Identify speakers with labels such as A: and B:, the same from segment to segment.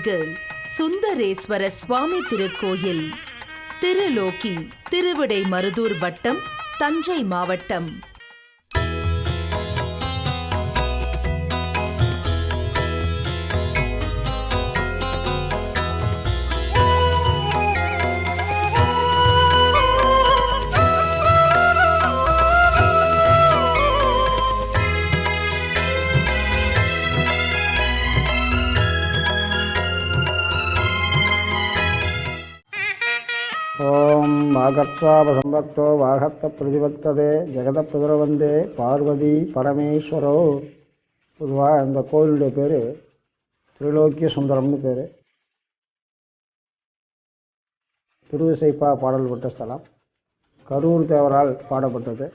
A: அருள்மிகு சுந்தரேஸ்வர சுவாமி திருக்கோயில், திருலோக்கி, திருவிடைமருதூர் வட்டம், தஞ்சை மாவட்டம்.
B: ஓம் வாகர்ஷாபசம்பக்தோ வாகத்த பிரதிபக்ததே ஜெகத பிரதுரவந்தே பார்வதி பரமேஸ்வரோ. பொதுவாக இந்த கோயிலுடைய பேர் திரிலோக்கிய சுந்தரம்னு பேர். திருவிசைப்பா பாடல் பெற்ற ஸ்தலம். கரூர் தேவரால் பாடப்பட்டது.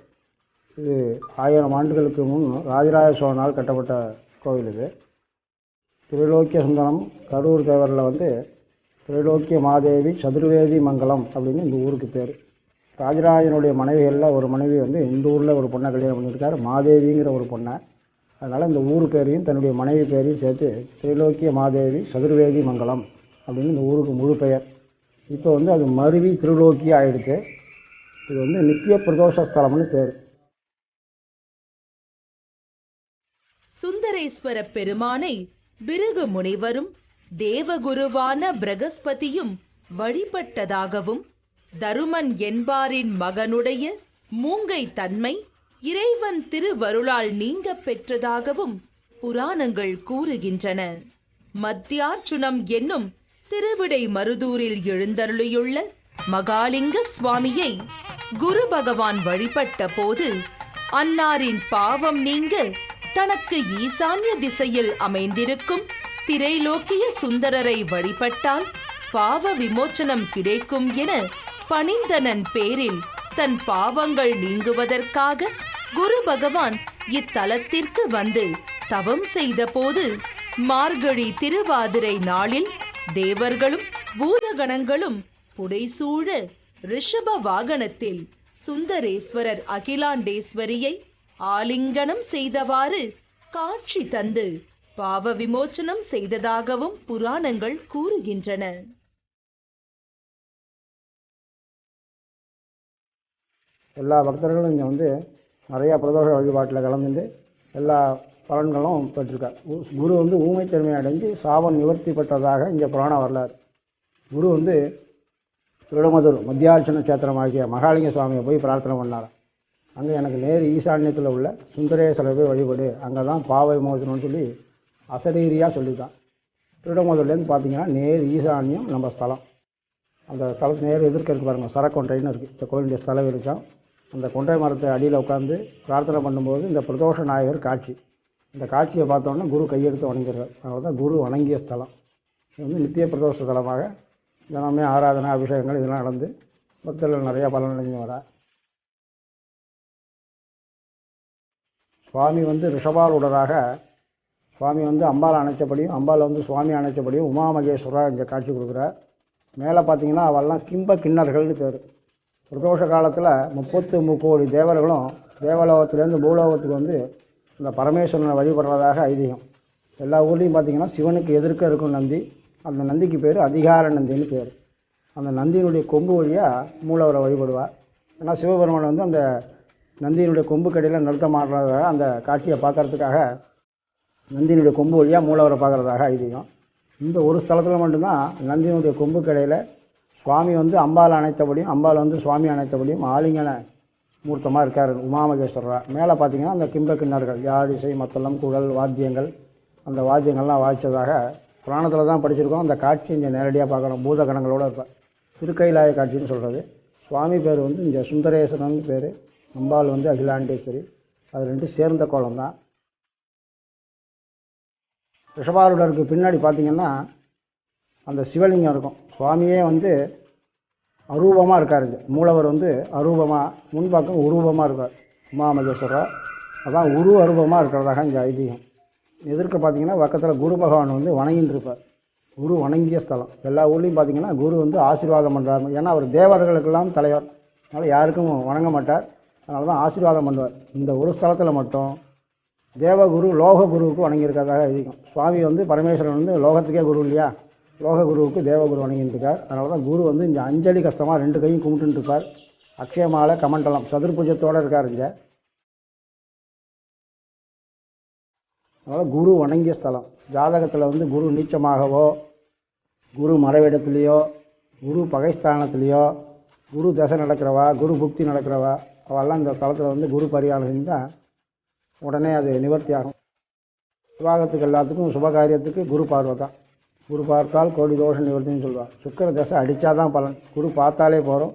B: இது 1000 ஆண்டுகளுக்கு முன் ராஜராஜ சோழனால் கட்டப்பட்ட கோவில். இது திரிலோக்கிய சுந்தரம். கரூர் தேவரில் திரிலோக்கிய மாதேவி சதுர்வேதி மங்கலம் அப்படின்னு இந்த ஊருக்கு பேர். ராஜராஜனுடைய மனைவிகளில் ஒரு மனைவி இந்த ஊரில் ஒரு பொண்ணை கல்யாணம் பண்ணியிருக்கார், மாதேவிங்கிற ஒரு பொண்ணை. அதனால் இந்த ஊர் பேரையும் தன்னுடைய மனைவி பேரையும் சேர்த்து திரிலோக்கிய மாதேவி சதுர்வேதி மங்கலம் அப்படின்னு இந்த ஊருக்கு முழு பெயர். இப்போ அது மருவி திருலோக்கிய ஆயிடுச்சு. இது நித்திய பிரதோஷ ஸ்தலம்னு பேர்.
A: சுந்தரேஸ்வர பெருமானை பிருகு முனிவரும் தேவகுருவான பிரகஸ்பதியும் வழிபட்டதாகவும், தருமன் என்பாரின் மகனுடைய மூங்கை தன்மை இறைவன் திருவருளால் நீங்க பெற்றதாகவும் புராணங்கள் கூறுகின்றன. மத்தியார்ச்சுனம் என்னும் திருவிடை மருதூரில் எழுந்தருளியுள்ள மகாலிங்க சுவாமியை குரு பகவான் வழிபட்ட போது அன்னாரின் பாவம் நீங்க தனக்கு ஈசான்ய திசையில் அமைந்திருக்கும் திரைலோக்கிய சுந்தரரை வழிபட்டால் பாவ விமோச்சனம் கிடைக்கும் என பணிந்தனன் பேரில் தன் பாவங்கள் நீங்குவதற்காக குரு பகவான் இத்தலத்திற்கு தவம் செய்த போது மார்கழி திருவாதிரை நாளில் தேவர்களும் பூதகணங்களும் புடைசூழ ரிஷப வாகனத்தில் சுந்தரேஸ்வரர் அகிலாண்டேஸ்வரியை ஆலிங்கனம் செய்தவாறு காட்சி தந்து பாவ விமோச்சனம் செய்ததாகவும் புராணங்கள் கூறுகின்றன.
B: எல்லா பக்தர்களும் இங்கே நிறையா பிரதோஷ வழிபாட்டில் கலந்துட்டு எல்லா பலன்களும் பெற்றிருக்கார். குரு ஊமைத்தன்மை அடைஞ்சு சாபம் நிவர்த்தி பெற்றதாக இங்கே புராண வரலாறு. குரு திருடமதுர் மத்தியார்ச்சன சேத்திரமாகிய மகாலிங்க சுவாமியை போய் பிரார்த்தனை பண்ணார். அங்கே எனக்கு நேர் ஈசான்யத்தில் உள்ள சுந்தரேஸ்வரரை போய் வழிபடு, அங்கே தான் பாவ விமோசனம்னு சொல்லி அசரீரியாக சொல்லித்தான். திருடமதுர்லேருந்து பார்த்தீங்கன்னா நேர் ஈசான்யம் நம்ம ஸ்தலம். அந்த ஸ்தலத்து நேர் எதிர்க்க இருக்கு பாருங்கள், சரக்கொன்றைன்னு இருக்குது. இந்த கோயிலுடைய ஸ்தலம் இருக்கான். அந்த கொன்றை மரத்தை அடியில் உட்காந்து பிரார்த்தனை பண்ணும்போது இந்த பிரதோஷ நாயகர் காட்சி. இந்த காட்சியை பார்த்தோன்னா குரு கையெடுத்து வணங்கிறார். அதனால தான் குரு வணங்கிய ஸ்தலம். இது நித்திய பிரதோஷ ஸ்தலமாக தினமே ஆராதனை அபிஷேகங்கள் இதெல்லாம் நடந்து பக்தர்கள் நிறையா பலன் அடைஞ்சு வர. சுவாமி ரிஷபாரூடராக சுவாமி அம்பாள் அணைச்சபடியும், அம்பாள் சுவாமி அணைச்சபடியும் உமா மகேஸ்வரா இங்கே காட்சி கொடுக்குறார். மேலே பார்த்தீங்கன்னா அவெல்லாம் கிம்ப கிண்ணர்கள்னு பேர். பிரதோஷ காலத்தில் 33 கோடி தேவர்களும் தேவலோகத்திலேருந்து பூலோகத்துக்கு இந்த பரமேஸ்வரனை வழிபடுறதாக ஐதீகம். எல்லா ஊர்லேயும் பார்த்தீங்கன்னா சிவனுக்கு எதிர்க்க இருக்கும் நந்தி. அந்த நந்திக்கு பேர் அதிகார நந்தின்னு பேர். அந்த நந்தியினுடைய கொம்பு வழியாக மூலவரை வழிபடுவார். ஏன்னா சிவபெருமான் அந்த நந்தியினுடைய கொம்பு கடையில் நிறுத்தம் ஆடுறதாக அந்த காட்சியை பார்க்கறதுக்காக நந்தியினுடைய கொம்பு வழியாக மூலவரை பார்க்குறதாக ஐதீகம். இந்த ஒரு ஸ்தலத்தில் மட்டும்தான் நந்தியினுடைய கொம்பு கடையில் சுவாமி அம்பாள் அணைத்தபடியும், அம்பாள் சுவாமி அணைத்தபடியும் ஆலிங்கன மூர்த்தமாக இருக்கார் உமாமகேஸ்வரரா. மேலே பார்த்தீங்கன்னா அந்த கிம்ப கிண்ணர்கள் யாழிசை மத்தளம் குழல் வாத்தியங்கள், அந்த வாத்தியங்கள்லாம் வாய்ச்சதாக புராணத்தில் தான் படிச்சிருக்கோம். அந்த காட்சி இங்கே நேரடியாக பார்க்கணும். பூதகணங்களோடு இருப்பார். திருக்கைலாய காட்சின்னு சொல்கிறது. சுவாமி பேர் இங்கே சுந்தரேஸ்வரன் பேர், அம்பாள் அகிலாண்டேஸ்வரி. அது 2 சேர்ந்த கோலம் தான். ரிஷபாரூடருக்கு பின்னாடி பார்த்தீங்கன்னா அந்த சிவலிங்கம் இருக்கும். சுவாமியே அரூபமாக இருக்கார். மூலவர் அரூபமாக, முன்பக்கம் உருவமாக இருக்கார் உமாமகேஸ்வரர். அதான் உரு அரூபமாக இருக்கிறதாக இங்கே ஐதீகம். எதிர்க்க பார்த்தீங்கன்னா பக்கத்தில் குரு பகவான் வணங்கின்னு இருப்பார். குரு வணங்கிய ஸ்தலம். எல்லா ஊர்லேயும் பார்த்தீங்கன்னா குரு ஆசீர்வாதம் பண்ணுறாரு. ஏன்னா அவர் தேவர்களுக்கெல்லாம் தலைவர். அதனால் யாருக்கும் வணங்க மாட்டார். அதனால தான் ஆசீர்வாதம் பண்ணுவார். இந்த ஒரு ஸ்தலத்தில் மட்டும் தேவகுரு லோக குருவுக்கு வணங்கியிருக்கிறதாக ஐதீகம். சுவாமி பரமேஸ்வரன் லோகத்துக்கே குரு இல்லையா, லோககுருவுக்கு தேவகுரு வணங்கிட்டு இருக்கார். அதனால தான் குரு வந்து இங்கே அஞ்சலி கஷ்டமாக 2 கையும் கும்பிட்டுட்டு இருப்பார். அக்ஷயமாலை கமண்டலம் சதுர்புஜத்தோடு இருக்கார் இங்கே. அதனால் குரு வணங்கிய ஸ்தலம். ஜாதகத்தில் வந்து குரு நீச்சமாகவோ, குரு மறைவிடத்துலேயோ, குரு பகைஸ்தானத்துலேயோ, குரு தசை நடக்கிறவா, குரு புக்தி நடக்கிறவா, அவெல்லாம் இந்த ஸ்தலத்தில் வந்து குரு பரிகாரம் செஞ்சால் உடனே அது நிவர்த்தி ஆகும். விவாகத்துக்கு எல்லாத்துக்கும் சுபகாரியத்துக்கு குரு பார்வை தான். குரு பார்த்தால் கோடி தோஷ நிவர்த்தின்னு சொல்லுவாள். சுக்கிர தசை அடித்தா தான் பலன். குரு பார்த்தாலே போகிறோம்,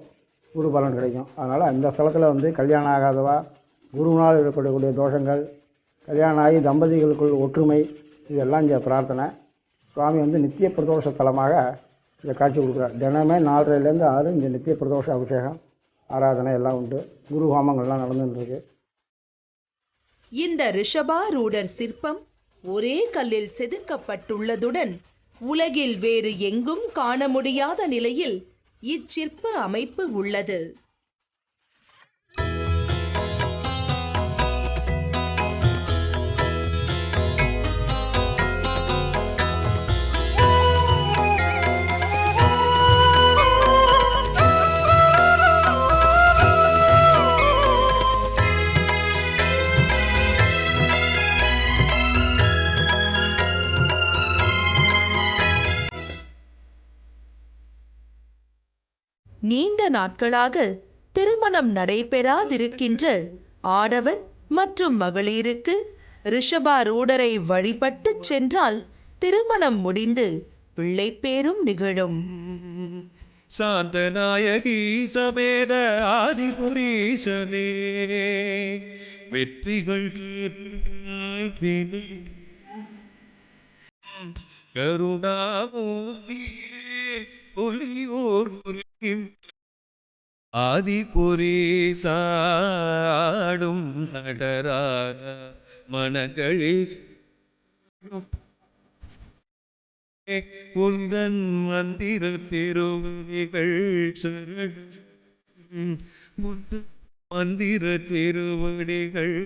B: குரு பலன் கிடைக்கும். அதனால் இந்த ஸ்தலத்தில் வந்து கல்யாணம் ஆகாதவா, குருவினால் இருக்கக்கூடிய தோஷங்கள், கல்யாணம் ஆகி தம்பதிகளுக்குள் ஒற்றுமை, இதெல்லாம் இங்கே பிரார்த்தனை. சுவாமி வந்து நித்திய பிரதோஷ ஸ்தலமாக இங்கே காட்சி கொடுக்குறார். தினமே 4:30லேருந்து 6 இங்கே நித்திய பிரதோஷ அபிஷேகம் ஆராதனை எல்லாம் உண்டு. குரு ஹோமங்கள்லாம் நடந்துட்டுருக்கு.
A: இந்த ரிஷபாரூடர் சிற்பம் ஒரே கல்லில் செதுக்கப்பட்டுள்ளதுடன் உலகில் வேறு எங்கும் காண முடியாத நிலையில் இச்சிற்ப அமைப்பு உள்ளது. நீண்ட நாட்களாக திருமணம் நடைபெறாதிருக்கின்ற ஆடவர் மற்றும் மகளிருக்கு ரிஷபாரூடரை வழிபட்டு சென்றால் திருமணம் முடிந்து பிள்ளைப்பேரும் நிகழும்.
C: சாந்தநாயகி சமேத ஆதிபுரீசனே வெற்றிகள் கருணாமூர்த்தியே ஒளியோர் ஆதிபுரீசாடும் நடராக மனங்களில் உந்தன் மந்திர திருவடிகள் மந்திர திருவடிகள்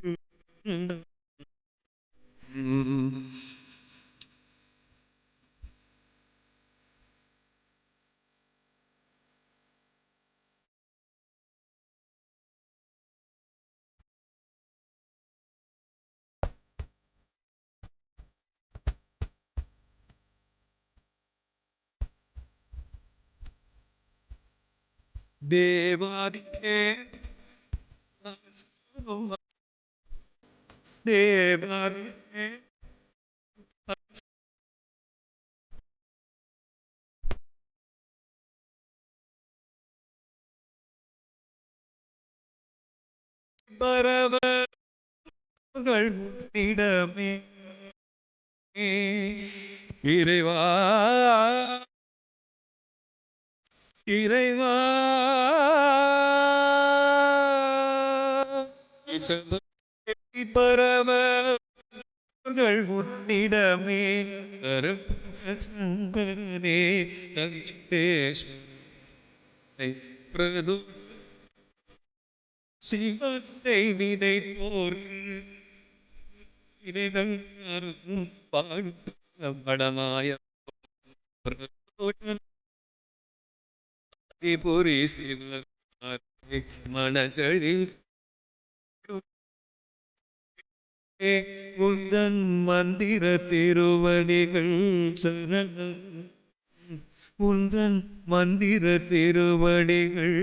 C: தேவாதித்தே தேவாதித்தே பரவர்கள் இடமே இறைவா இறைவா பரவர்கள் உன்னிடமே கருப்பே பிரது சிவத்தை விதை போர் இதைகள் பாடமாய புரி சிவ மனகளில் உந்தன் மந்திர திருவடிகள் சரணம் உந்தன் மந்திர திருவடிகள்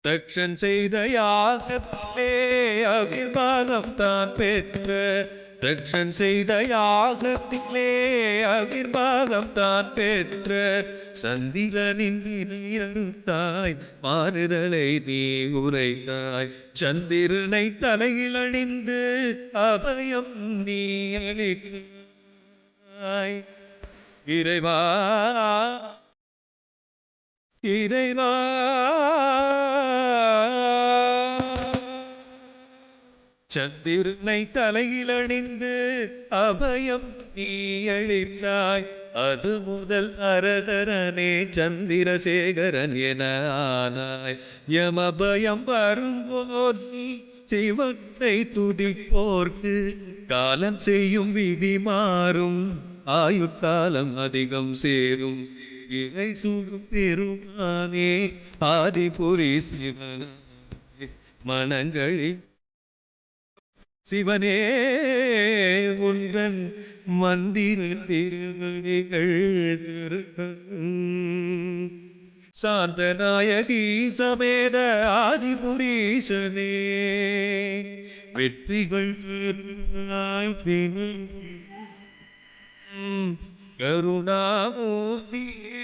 C: தக்ஷன் செய்த யாகத்திலே அவிர்வாகம் தான் பெற்ற தக்ஷன் செய்த யாகத்திலே அவிர்வாகம் தான் பெற்ற சந்திரனின் நிலையறுத்தாய் மாறுதலை நீ உரைத்தாய் சந்திரனை தலையில் அணிந்து அபயம் நீ அளித்தாய் இறைவா இறைவா சந்திரனை தலையில் அணிந்து அபயம் நீ அளித்தாய். அது முதல் அரகரனே சந்திரசேகரன் என ஆனாய். யமபயம் வரும்போது சிவத்தை துதிப்போர்க்கு காலம் செய்யும் விதி மாறும். ஆயுட்காலம் அதிகம் சேரும். இறை சுடும் பெருமானே ஆதிபுரி சிவன் மனங்களில் சிவனே உந்தன் மந்திர திருவடிகள் சாந்தநாயகி சமேத ஆதிபுரீசனே வெற்றிகள் கருணாமூர்த்தியே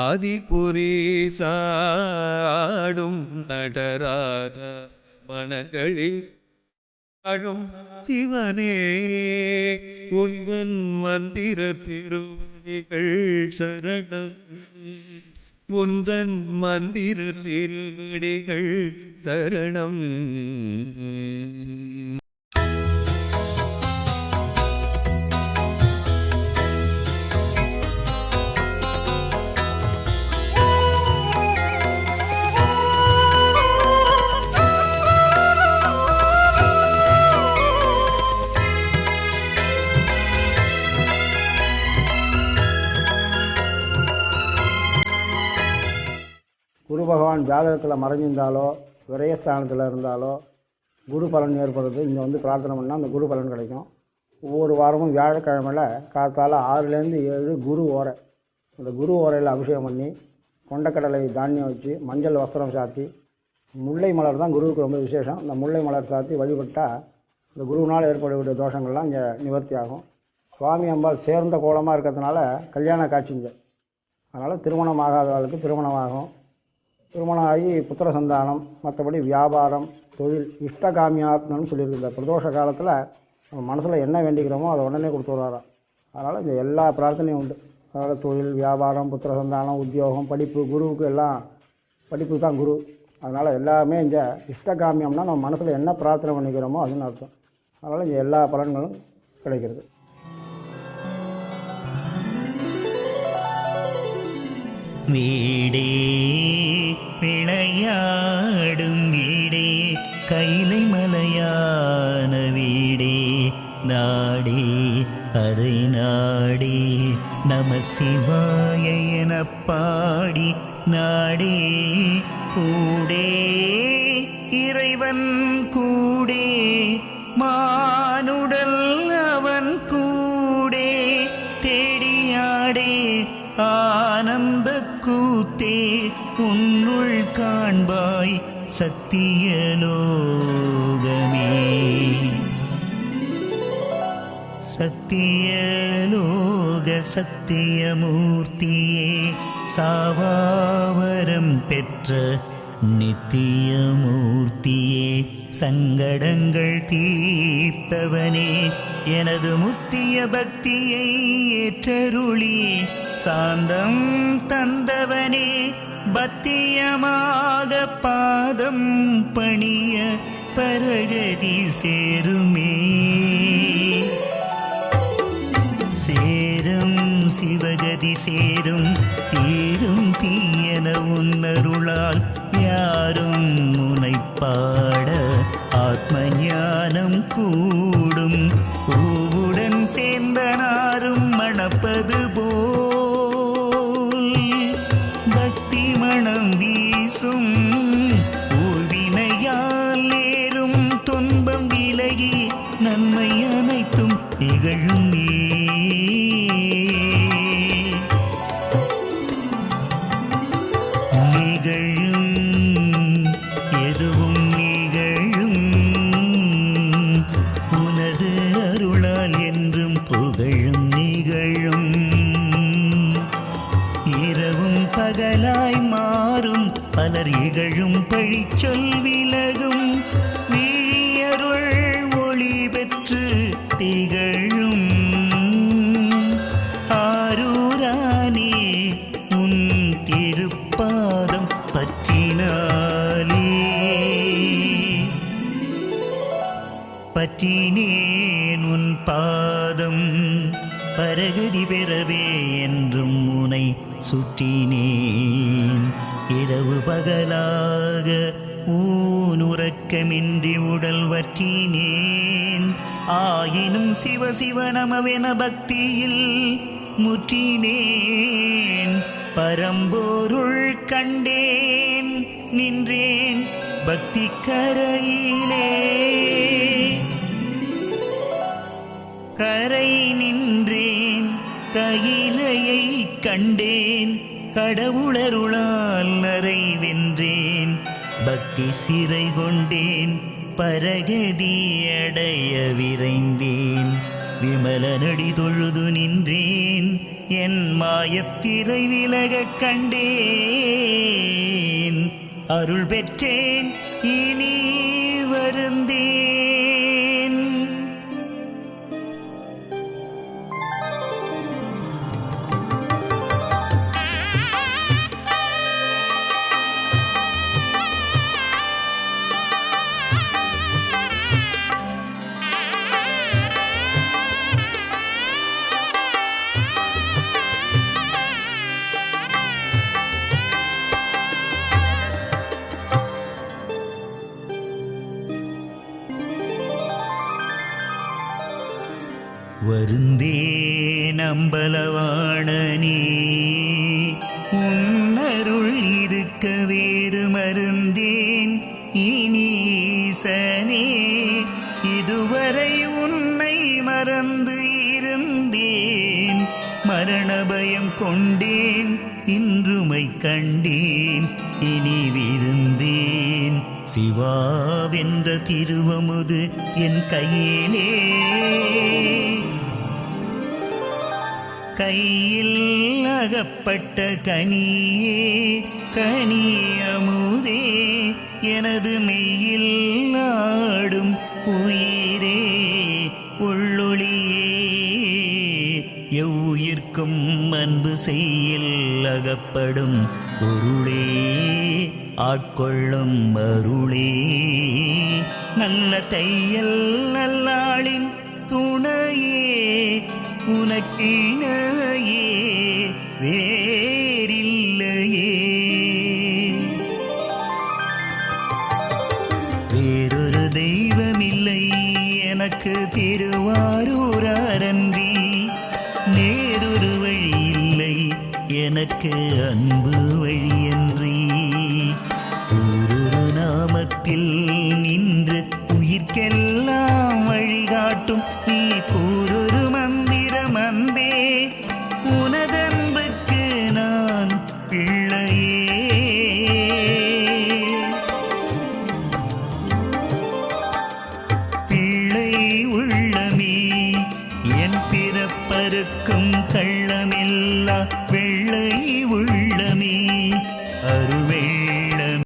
C: ஆதிபுரீசாடும் நடராஜ மனங்களில் ஆடும் சிவனே உங்கள் மந்திர திருவடிகள் சரணம். உந்தன் மந்திர திருவடிகள் சரணம்.
B: குரு பகவான் ஜாதகத்தில் மறைஞ்சிருந்தாலோ விரயஸ்தானத்தில் இருந்தாலோ குரு பலன் ஏற்படுறது. இங்கே வந்து பிரார்த்தனை பண்ணால் அந்த குரு பலன் கிடைக்கும். ஒவ்வொரு வாரமும் வியாழக்கிழமையில் காத்தால 6லேருந்து 7 குரு ஓரை. அந்த குரு ஓரையில் அபிஷேகம் பண்ணி கொண்டக்கடலை தானியம் வச்சு மஞ்சள் வஸ்திரம் சாத்தி முல்லை மலர் தான் குருவுக்கு ரொம்ப விசேஷம். அந்த முல்லை மலர் சாத்தி வழிபட்டால் இந்த குருவினால் ஏற்படக்கூடிய தோஷங்கள்லாம் இங்கே நிவர்த்தி ஆகும். சுவாமி அம்பாள் சேர்ந்த கோலமாக இருக்கிறதுனால கல்யாண காட்சிங்க. அதனால் திருமணம் ஆகாதவர்களுக்கு திருமணமாகும். திருமணம் ஆகி புத்திர சந்தானம், மற்றபடி வியாபாரம், தொழில், இஷ்டகாமியாத்மன்னு சொல்லியிருக்கு. இந்த பிரதோஷ காலத்தில் நம்ம மனசில் என்ன வேண்டிக்கிறோமோ அதை உடனே கொடுத்து வராராம். அதனால் இந்த எல்லா பிரார்த்தனையும் உண்டு. அதனால் தொழில், வியாபாரம், புத்திர சந்தானம், உத்தியோகம், படிப்பு, குருவுக்கு எல்லாம் படிப்பு தான் குரு. அதனால் எல்லாமே இந்த இஷ்டகாமியம்னா நம்ம மனசில் என்ன பிரார்த்தனை பண்ணிக்கிறோமோ அதுன்னு அர்த்தம். அதனால் இந்த எல்லா பலன்களும் கிடைக்கிறது.
D: வீடே விளையாடும் வீடே கைலை மலையான வீடே நாடே அதை நாடே நம சிவாய என பாடி நாடே கூடே இறைவன் கூடே மானுடல் அவன் கூடே தேடியாடே ஆனந்த கூத்தே உன்னுள் காண்பாய் சத்தியலோகமே சத்தியலோக சத்தியமூர்த்தியே சாவாவரம் பெற்ற நித்தியமூர்த்தியே சங்கடங்கள் தீர்த்தவனே எனது முத்திய பக்தியை ஏற்றருளி சாந்தம் தந்தவனே பத்தியமாக பாதம் பணிய பரகதி சேருமே சேரும் சிவகதி சேரும் தீரும் தீயன உன்னருளால் யாரும் முனைப்பாட ஆத்ம ஞானம் கூடும் பூவுடன் சேர்ந்த நாரும் மணப்பது போல் பக்தி மணம் வீசும் ஊழ்வினையால் நேரும் துன்பம் விலகி நன்மை அனைத்தும் நிகழும் எதுவும் நிகழும் உனது அருளால் என்றும் புகழும் நிகழும் இரவும் பகலாய் மாறும் பலர் இகழும் பழிச்சொல் விலகும் விழியருள் ஒளி பெற்று திகழும் ஆரூர் பற்றினேன் உன் பாதம் பரகதி பெறவே என்றும் உனை சுற்றினேன். இரவு பகலாக ஊன் உறக்கமின்றி உடல் வற்றினேன். ஆயினும் சிவ சிவ நமவென பக்தியில் முற்றினேன். பரம்பொருள் கண்டேன் நின்றேன் பக்தி கரையிலே. கரை நின்றேன் கையிலையை கண்டேன். கடவுளருளால் நரை வென்றேன். பக்தி சிறை கொண்டேன் பரகதி அடைய விரைந்தேன். விமலனடி தொழுது நின்றேன். என் மாயத்திரை விலகக் கண்டேன். அருள் பெற்றேன் இனி வருந்தேன். வருந்தேன் அம்பலவாணனே உன்னருள் இருக்க வேறு மருந்தேன் இனீசனே. இதுவரை உன்னை மறந்து இருந்தேன். மரண பயம் கொண்டேன் இன்றுமை கண்டேன். இனி விருந்தேன் சிவாவென்ற திருவமுது என் கையிலே. கையில் அகப்பட்ட கனியே கனியமுதே எனது மெய்யில் ஆடும் உயிரே உள்ளொளியே. எவ்வுயிர்க்கும் அன்பு செய்யில் அகப்படும் பொருளே ஆட்கொள்ளும் அருளே. நல்ல தையல் நல்லாளின் துணையே உனக்கிணையே வேறில்லையே. வேறொரு தெய்வமில்லை எனக்கு திருவாரூரன்றி. நேரொரு வழியில்லை எனக்கு அன்பு வழியன்றி. ஒரு நாமத்தில் நின்று உயிர்க்கெல்லாம் வழிகாட்டும் நீ கூறொரு மந்திரம் அன்பே